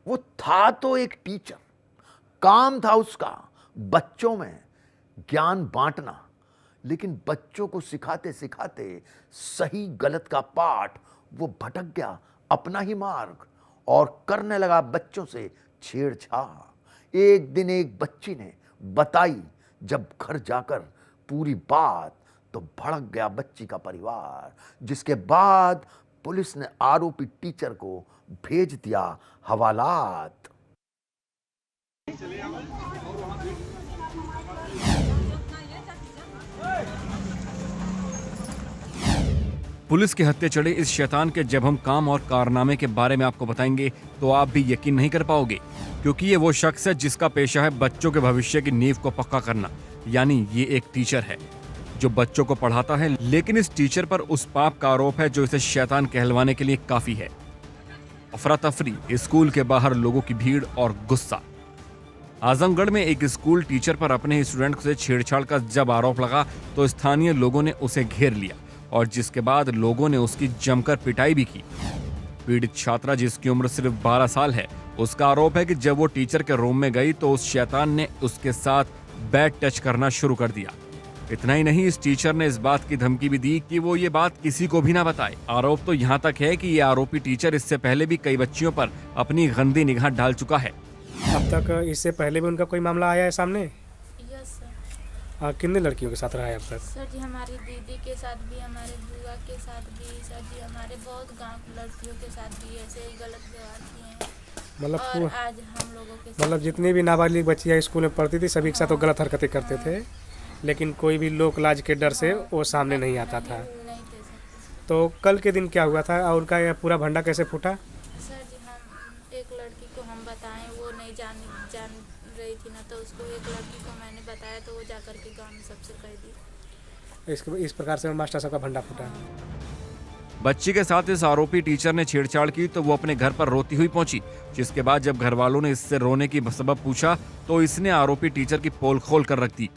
वो था तो एक टीचर, काम था उसका बच्चों में ज्ञान बांटना, लेकिन बच्चों को सिखाते सिखाते सही गलत का पाठ वो भटक गया अपना ही मार्ग और करने लगा बच्चों से छेड़छाड़। एक दिन एक बच्ची ने बताई जब घर जाकर पूरी बात, तो भड़क गया बच्ची का परिवार, जिसके बाद पुलिस ने आरोपी टीचर को भेज दिया हवालात। पुलिस के हत्थे चढ़े इस शैतान के जब हम काम और कारनामे के बारे में आपको बताएंगे तो आप भी यकीन नहीं कर पाओगे, क्योंकि ये वो शख्स है जिसका पेशा है बच्चों के भविष्य की नींव को पक्का करना। यानी ये एक टीचर है जो बच्चों को पढ़ाता है, लेकिन इस टीचर पर उस पाप का आरोप है जो इसे शैतान कहलवाने के लिए काफी है। अफरा तफरी, स्कूल के बाहर लोगों की भीड़ और गुस्सा। आजमगढ़ में एक स्कूल टीचर पर अपने ही स्टूडेंट से छेड़छाड़ का जब आरोप लगा तो स्थानीय लोगों ने उसे घेर लिया और जिसके बाद लोगों ने उसकी जमकर पिटाई भी की। पीड़ित छात्रा, जिसकी उम्र सिर्फ 12 साल है, उसका आरोप है कि जब वो टीचर के रूम में गई तो उस शैतान ने उसके साथ बैड टच करना शुरू कर दिया। इतना ही नहीं, इस टीचर ने इस बात की धमकी भी दी कि वो ये बात किसी को भी ना बताए। आरोप तो यहाँ तक है कि ये आरोपी टीचर इससे पहले भी कई बच्चियों पर अपनी गंदी निगाह डाल चुका है। अब तक इससे पहले भी उनका कोई मामला आया है सामने? Yes sir. कितने लड़कियों के साथ रहा है अब तक? सर जी हमारी दीदी के साथ भी, हमारे बुआ के साथ भी, सर जी हमारे बहुत गांव की लड़कियों के साथ भी ऐसे ही गलत व्यवहार किए हैं। मतलब और आज हम लोगों के साथ मतलब जितनी भी नाबालिग बच्चियाँ स्कूल में पढ़ती थी सभी के साथ वो गलत हरकतें करते थे, लेकिन कोई भी लोक लाज के डर से वो सामने नहीं आता था। नहीं थे सर। तो कल के दिन क्या हुआ था और उनका यह पूरा भंडा कैसे फूटा? सर जी हम एक लड़की को हम बताएं, वो नहीं जान रही थी ना, तो उसको एक लड़की को मैंने बताया तो वो जाकर के गाँव में सबसे कह दी। इस प्रकार से मास्टर साहब का भंडा फूटा। बच्ची के साथ इस आरोपी टीचर ने छेड़छाड़ की तो वो अपने घर पर रोती हुई पहुंची, जिसके बाद जब घर वालों ने इससे रोने की सबब पूछा तो इसने आरोपी टीचर की पोल खोल कर रख दी।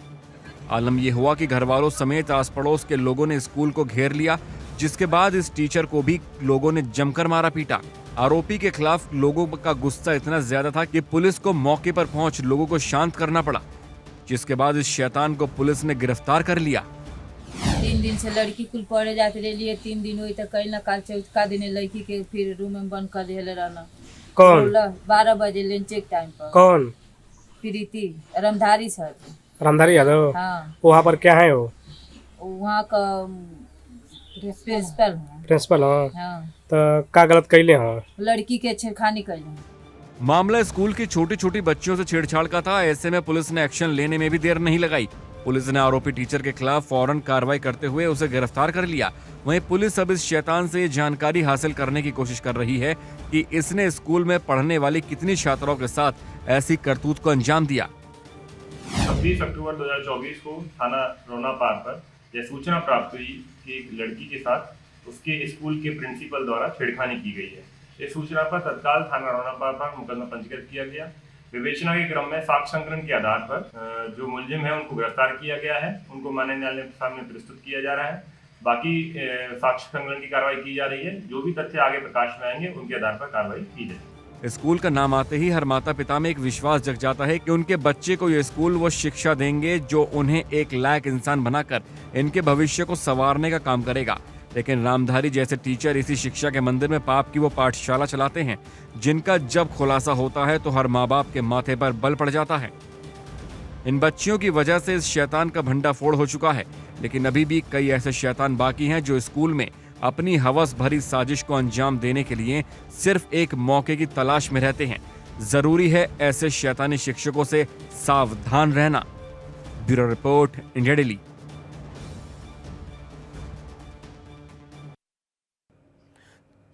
आलम यह हुआ कि घर वालों समेत आस पड़ोस के लोगों ने स्कूल को घेर लिया, जिसके बाद इस टीचर को भी लोगों ने जमकर मारा पीटा। आरोपी के खिलाफ लोगों का गुस्सा इतना ज्यादा था कि पुलिस को मौके पर पहुंच लोगों को शांत करना पड़ा, जिसके बाद इस शैतान को पुलिस ने गिरफ्तार कर लिया। 3 दिन से लड़की कुल पढ़े जाते रही, 3 दिन हुई तो कल ना काल चौथा दिन लड़की के फिर रूम में बंद कर दिया रहना। कौन? 12 बजे लंच टाइम पर। कौन? प्रीति रमधारी सर। रामधारी यादव? हाँ। वहाँ पर क्या है वो? वहाँ का प्रिंसिपल है। प्रिंसिपल? हाँ। तो का गलत कैले हैं? लड़की के छेड़खानी कर। मामला स्कूल की छोटी छोटी बच्चियों से छेड़छाड़ का था। ऐसे में पुलिस ने एक्शन लेने में भी देर नहीं लगाई। पुलिस ने आरोपी टीचर के खिलाफ फौरन कार्रवाई करते हुए उसे गिरफ्तार कर लिया। वहीं पुलिस अब इस शैतान से जानकारी हासिल करने की कोशिश कर रही है कि इसने स्कूल में पढ़ने वाली कितनी छात्राओं के साथ ऐसी करतूत को अंजाम दिया। 26 अक्टूबर 2024 को थाना रोना पार पर यह सूचना प्राप्त हुई कि एक लड़की के साथ उसके स्कूल के प्रिंसिपल द्वारा छेड़खानी की गई है। इस सूचना पर तत्काल थाना रोना पार पर मुकदमा पंजीकृत किया गया। विवेचना के क्रम में साक्ष्य संकलन के आधार पर जो मुलजिम है उनको गिरफ्तार किया गया है, उनको माननीय न्यायालय के सामने प्रस्तुत किया जा रहा है। बाकी साक्ष्य संकलन की कार्रवाई की जा रही है। जो भी तथ्य आगे प्रकाश में आएंगे उनके आधार पर कार्रवाई की जाएगी। स्कूल का नाम आते ही हर माता पिता में एक विश्वास जग जाता है कि उनके बच्चे को ये स्कूल वो शिक्षा देंगे जो उन्हें एक लायक इंसान बनाकर इनके भविष्य को संवारने का काम करेगा। लेकिन रामधारी जैसे टीचर इसी शिक्षा के मंदिर में पाप की वो पाठशाला चलाते हैं, जिनका जब खुलासा होता है तो हर माँ बाप के माथे पर बल पड़ जाता है। इन बच्चियों की वजह से इस शैतान का भंडाफोड़ हो चुका है, लेकिन अभी भी कई ऐसे शैतान बाकी हैं जो स्कूल में अपनी हवस भरी साजिश को अंजाम देने के लिए सिर्फ एक मौके की तलाश में रहते हैं। जरूरी है ऐसे शैतानी शिक्षकों से सावधान रहना। Bureau report, India daily.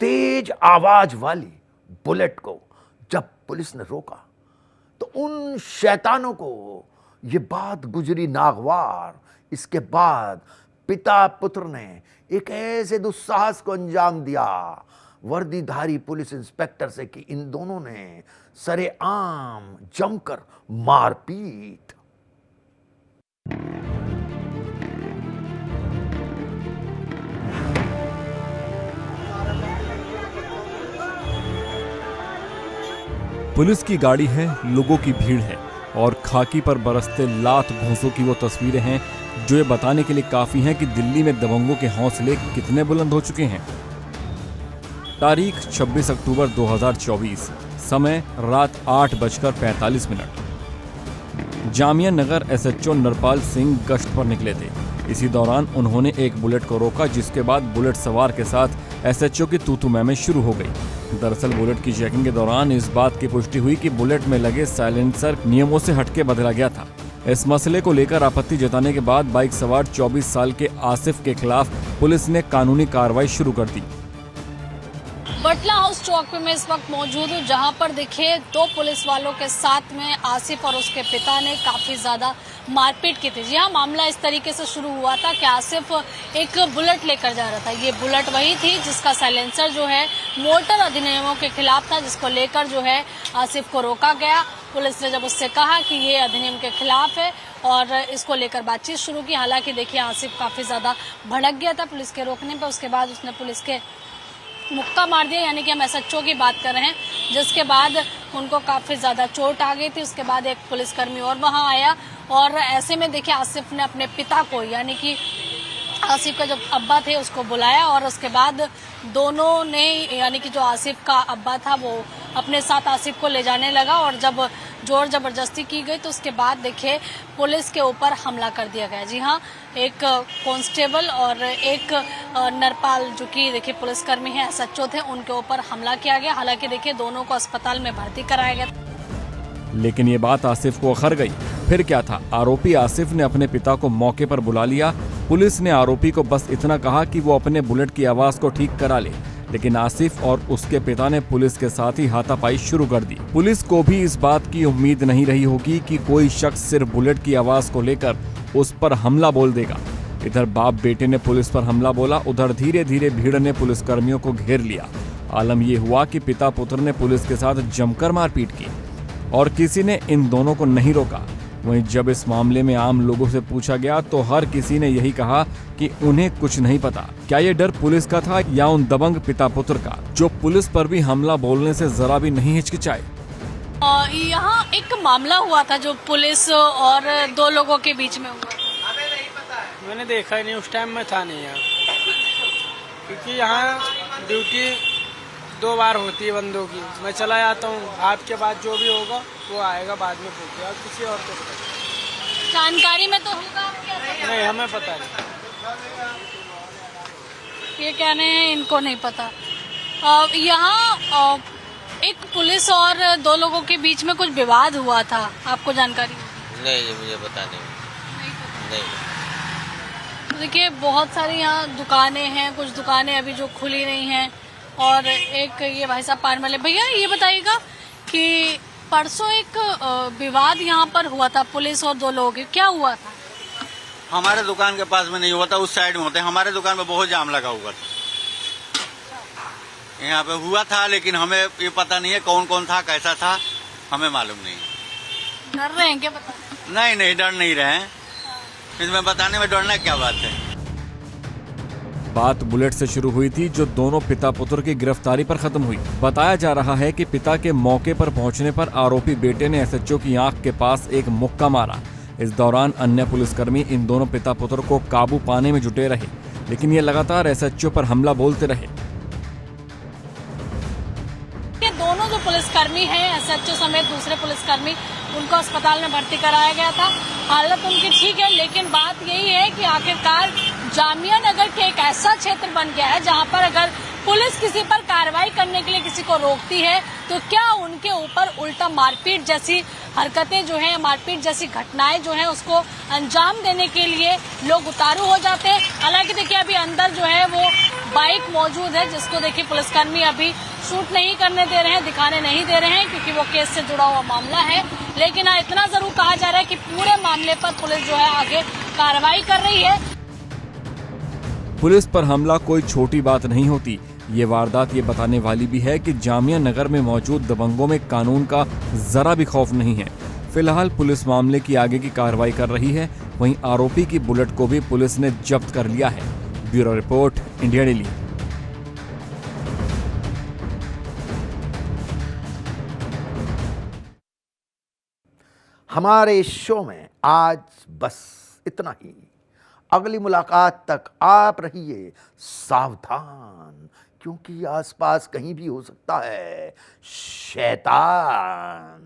तेज आवाज वाली बुलेट को जब पुलिस ने रोका तो उन शैतानों को ये बात गुजरी नागवार। इसके बाद पिता पुत्र ने एक ऐसे दुस्साहस को अंजाम दिया वर्दीधारी पुलिस इंस्पेक्टर से कि इन दोनों ने सरेआम जमकर मारपीट। पुलिस की गाड़ी है, लोगों की भीड़ है और खाकी पर बरसते लात घूंसों की वो तस्वीरें हैं जो ये बताने के लिए काफी हैं कि दिल्ली में दबंगों के हौसले कितने बुलंद हो चुके हैं। तारीख 26 अक्टूबर 2024, समय रात 8:45। जामिया नगर एसएचओ नरपाल सिंह गश्त पर निकले थे। इसी दौरान उन्होंने एक बुलेट को रोका, जिसके बाद बुलेट सवार के साथ एसएचओ की तू-तू मैं शुरू हो गई। दरअसल बुलेट की चेकिंग के दौरान इस बात की पुष्टि हुई कि बुलेट में लगे साइलेंसर नियमों से हटके बदला गया था। इस मसले को लेकर आपत्ति जताने के बाद बाइक सवार 24 साल के आसिफ के खिलाफ पुलिस ने कानूनी कार्रवाई शुरू कर दी। बटला हाउस चौक पे मैं इस वक्त मौजूद हूँ, जहाँ पर देखिए 2 पुलिस वालों के साथ में आसिफ और उसके पिता ने काफी ज्यादा मारपीट की थी। जी हाँ, मामला इस तरीके से शुरू हुआ था कि आसिफ एक बुलेट लेकर जा रहा था। ये बुलेट वही थी जिसका साइलेंसर जो है मोटर अधिनियमों के खिलाफ था, जिसको लेकर जो है आसिफ को रोका गया। पुलिस ने जब उससे कहा कि ये अधिनियम के खिलाफ है और इसको लेकर बातचीत शुरू की। हालांकि देखिए आसिफ काफी ज्यादा भड़क गया था पुलिस के रोकने पर। उसके बाद उसने पुलिस के मुक्का मार दिया, यानी कि हम एसएचओ की बात कर रहे हैं, जिसके बाद उनको काफी ज्यादा चोट आ गई थी। उसके बाद एक पुलिसकर्मी और वहां आया और ऐसे में देखिए आसिफ ने अपने पिता को, यानी कि आसिफ का जो अब्बा थे, उसको बुलाया और उसके बाद दोनों ने, यानी कि जो आसिफ का अब्बा था वो अपने साथ आसिफ को ले जाने लगा और जब जोर जबरदस्ती की गई तो उसके बाद देखिए पुलिस के ऊपर हमला कर दिया गया। जी हाँ, एक कांस्टेबल और एक नरपाल जो कि देखिए पुलिसकर्मी हैं, एसएचओ थे, उनके ऊपर हमला किया गया। हालांकि देखिए दोनों को अस्पताल में भर्ती कराया गया। लेकिन ये बात आसिफ को अखर गई। फिर क्या था, आरोपी आसिफ ने अपने पिता को मौके पर बुला लिया। पुलिस ने आरोपी को बस इतना कहा कि वो अपने बुलेट की आवाज को ठीक करा ले, लेकिन आसिफ और उसके पिता ने पुलिस के साथ ही हाथापाई शुरू कर दी। पुलिस को भी इस बात की उम्मीद नहीं रही होगी कि कोई शख्स सिर्फ बुलेट की आवाज को लेकर उस पर हमला बोल देगा। इधर बाप बेटे ने पुलिस पर हमला बोला, उधर धीरे धीरे भीड़ ने पुलिसकर्मियों को घेर लिया। आलम ये हुआ कि पिता पुत्र ने पुलिस के साथ जमकर मारपीट की और किसी ने इन दोनों को नहीं रोका। वहीं जब इस मामले में आम लोगों से पूछा गया तो हर किसी ने यही कहा कि उन्हें कुछ नहीं पता। क्या ये डर पुलिस का था या उन दबंग पिता पुत्र का, जो पुलिस पर भी हमला बोलने से जरा भी नहीं हिचकिचाए। यहाँ एक मामला हुआ था जो पुलिस और 2 लोगों के बीच में हुआ। मैंने देखा ही नहीं, उस टाइम में था नहीं यहाँ, क्योंकि यहाँ ड्यूटी 2 बार होती है बंदों की। मैं चला जाता हूँ, आपके बाद जो भी होगा वो आएगा बाद में पूछे, और किसी और को पता जानकारी में तो होगा आपके? नहीं, हमें पता नहीं। ये कहने हैं इनको नहीं पता। यहाँ एक पुलिस और 2 लोगों के बीच में कुछ विवाद हुआ था, आपको जानकारी? नहीं, ये मुझे पता नहीं। देखिए बहुत सारी यहाँ दुकानें हैं, कुछ दुकानें अभी जो खुली नहीं हैं और एक ये भाई साहब पान वाले। भैया ये बताइएगा कि परसों एक विवाद यहाँ पर हुआ था पुलिस और 2 लोगों के, क्या हुआ था? हमारे दुकान के पास में नहीं हुआ था, उस साइड में होते। हमारे दुकान में बहुत जाम लगा हुआ था, यहाँ पे हुआ था, लेकिन हमें ये पता नहीं है कौन कौन था, कैसा था, हमें मालूम नहीं। डर रहे हैं क्या? पता नहीं, डर नहीं रहे हैं। इसमें बताने में डरना क्या बात है। बात बुलेट से शुरू हुई थी, जो दोनों पिता पुत्र की गिरफ्तारी पर खत्म हुई। बताया जा रहा है कि पिता के मौके पर पहुंचने पर आरोपी बेटे ने एसएचओ की आंख के पास एक मुक्का मारा। इस दौरान अन्य पुलिसकर्मी इन दोनों पिता पुत्र को काबू पाने में जुटे रहे, लेकिन ये लगातार एसएचओ पर हमला बोलते रहे। ये दोनों जो पुलिसकर्मी हैं, एसएचओ समेत दूसरे पुलिसकर्मी, उनको अस्पताल में भर्ती कराया गया था। हालत उनकी ठीक है, लेकिन बात यही है कि आखिरकार जामिया नगर के एक ऐसा क्षेत्र बन गया है जहां पर अगर पुलिस किसी पर कार्रवाई करने के लिए किसी को रोकती है तो क्या उनके ऊपर उल्टा मारपीट जैसी हरकतें जो हैं, मारपीट जैसी घटनाएं जो हैं, उसको अंजाम देने के लिए लोग उतारू हो जाते हैं। हालांकि देखिए अभी अंदर जो है वो बाइक मौजूद है, जिसको देखिए पुलिसकर्मी अभी शूट नहीं करने दे रहे हैं, दिखाने नहीं दे रहे हैं, क्योंकि वो केस से जुड़ा हुआ मामला है। लेकिन इतना जरूर कहा जा रहा है कि पूरे मामले पर पुलिस जो है आगे कार्रवाई कर रही है। पुलिस पर हमला कोई छोटी बात नहीं होती। ये वारदात ये बताने वाली भी है कि जामिया नगर में मौजूद दबंगों में कानून का जरा भी खौफ नहीं है। फिलहाल पुलिस मामले की आगे की कार्रवाई कर रही है। वहीं आरोपी की बुलेट को भी पुलिस ने जब्त कर लिया है। Bureau report, India daily. हमारे शो में आज बस इतना ही। अगली मुलाकात तक आप रहिए सावधान, क्योंकि आसपास कहीं भी हो सकता है शैतान।